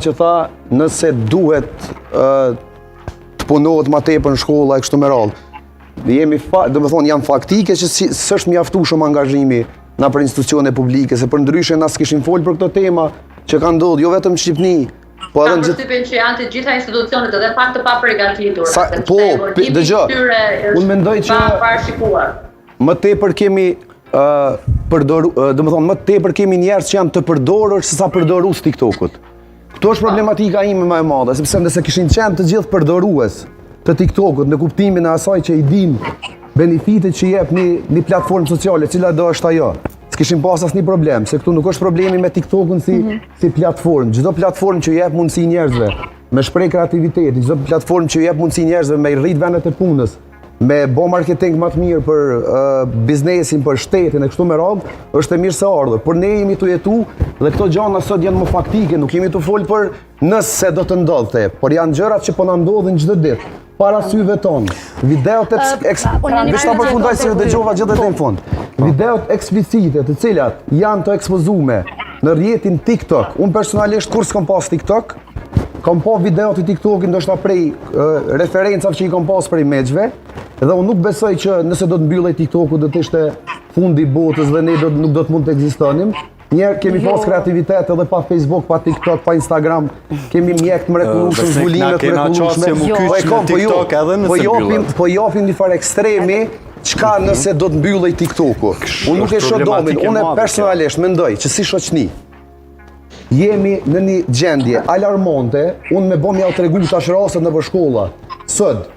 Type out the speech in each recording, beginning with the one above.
që tha nëse duhet të punohet ma tepër në shkolla e kështu me radhë. Do me thonë janë faktike që s'është mjaftueshëm angazhimi na për institucione publike, se për ndryshe na s'kishin folë për këto tema që kanë ndodhur jo vetëm në Shqipni. Po edhe përshtypjen që janë të gjitha institucionet edhe pak të paprigatitura. Po, dëgjoj. Unë mendoj që më tepër kemi më tepër kemi njerëz që janë të përdorur se sa përdorues TikTokut. Këto është problematika ime më e madhe, sepse nëse kishin qenë të gjithë përdorues të TikTokut në kuptimin e asaj që i dinë benefitet që jep një platformë sociale, cila do është ajo. S'kishin pas asnjë problem, se këtu nuk është problemi me TikTokun si platformë. Çdo platformë që jep mundësi njerëzve me shpreh kreativiteti, çdo platformë që jep mundësi njerëzve me rrit vendet e punës, me bo marketing më të mirë për biznesin, për shtetin e kështu me radhë, është e mirë se ardhur. Por ne jemi të jetu dhe këto gjëra sot janë më faktike, nuk jemi të folë për nëse do të ndodhte, por janë gjërat që po na ndodhin çdo ditë. Para syve tonë, videot videot eksplicite të cilat janë të ekspozume në rrjetin TikTok. Unë personalisht kur s'kam pas TikTok, kam pa videot të TikTokit ndoshta prej referencave që i kam pas prej meqve, dhe unë nuk besoj që nëse do të mbyllej TikToku do të ishte fundi i botës dhe ne nuk do të mund të ekzistonim. Njerë kemi pas kreativitet edhe pa Facebook, pa TikTok, pa Instagram, kemi mjek të mrekullueshëm, zbulimet mrekullueshme. Po japim një farë ekstremi çka nëse do të mbyllej TikToku. Unë nuk e shoh domin, unë personalisht mendoj që si shoqni jemi në një gjendje alarmante, unë me bëm ja tregu tash rastet nëpër shkolla. Sot,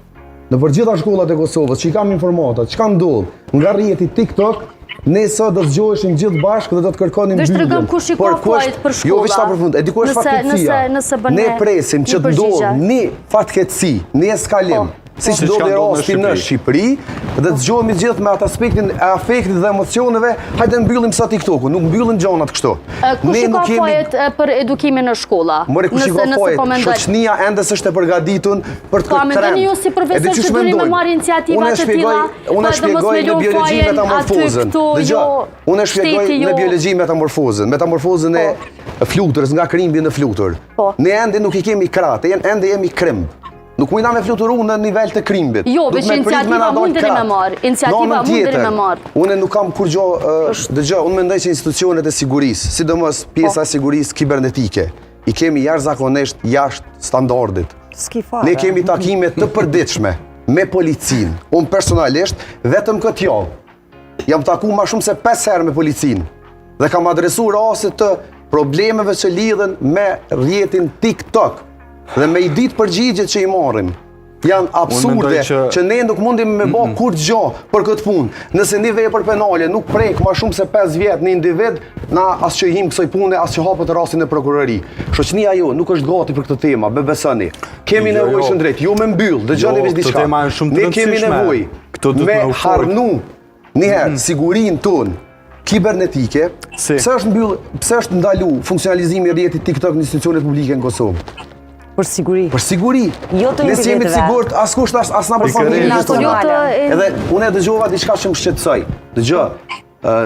nëpër gjitha shkollat e Kosovës, që i kam informata, çka ndodh nga rrjeti TikTok, ne sot do të zgjoheshim gjithë bashkë dhe do të kërkonim mbylljen. Dhe shtregëm kush i ka fajt për shkolla. Jo veç ta përfund, e di ku është fatkeqësia. Ne presim që të ndodhë një fatkeqësi, një eskalim, siç ndodhi rasti në Shqipëri, dhe të zgjohemi gjithë me atë aspektin e afektit dhe emocioneve, hajde mbyllim sa TikToku, nuk mbyllen gjonat kështu. Kush i ka fajt për edukimin në shkolla? More kush i ka fajt? Shoqënia ende s'është e përgatitur për të këtë trend. Mendoni ju si profesor që duni me marrë iniciativa të tilla? Unë shpjegoj në biologji metamorfozën. Unë shpjegoj në biologji metamorfozën. Metamorfozën e fluturës nga krimbi në flutur. Ne ende nuk i kemi kratë, ende jemi krimb. Nuk mujna me fluturu në nivel të krimbit. Jo, veç iniciativa mundeni me marë. Iniciativa mundeni me marë. Unë nuk kam kur gjo, dëgjoj, unë mendoj që institucionet e sigurisë, sidomos pjesa e sigurisë kibernetike, i kemi jashtëzakonisht jashtë standardit. Ne kemi takime të përditshme me policinë. Unë personalisht, vetëm këtë javë, jam taku ma shumë se 5 herë me policinë dhe kam adresu raste të problemeve që lidhen me rrjetin TikTok. Dhe me i ditë përgjigjet që i marrim, janë absurde që ne nuk mundim me bë kur gjë për këtë punë. Nëse një vepër penale nuk prek ma shumë se 5 vjet në individ, na as që him kësaj pune, as që hapet rastin në prokurori. Shoqënia jo nuk është gati për këtë tema, besoni. Kemi nevojë shëndret, jo me mbyll, dëgjoni veç diçka. Ne kemi nevojë me harnu njëherë sigurinë tonë kibernetike. Pse është ndalu funksionalizimi i rrjetit TikTok në institucionet publike në Kosovë? Për siguri. Për siguri. Jo të ne jemi të sigurt, askush as na për familjen personale. Edhe unë dëgjova diçka që më shqetësoi. Dëgjoj,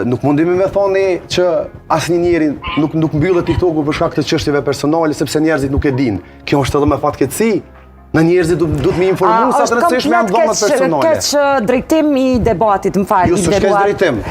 nuk mundemi me thoni që asnjë njeri nuk mbyllet TikToku për shkak të çështjeve personale sepse njerëzit nuk e dinë. Kjo është edhe me fatkeqësi. Në njerëzit duhet me informu sa të rëndësishme janë dhomët personale. Keq drejtim i debatit, më fal, i nderuar. Jo, s'është drejtim.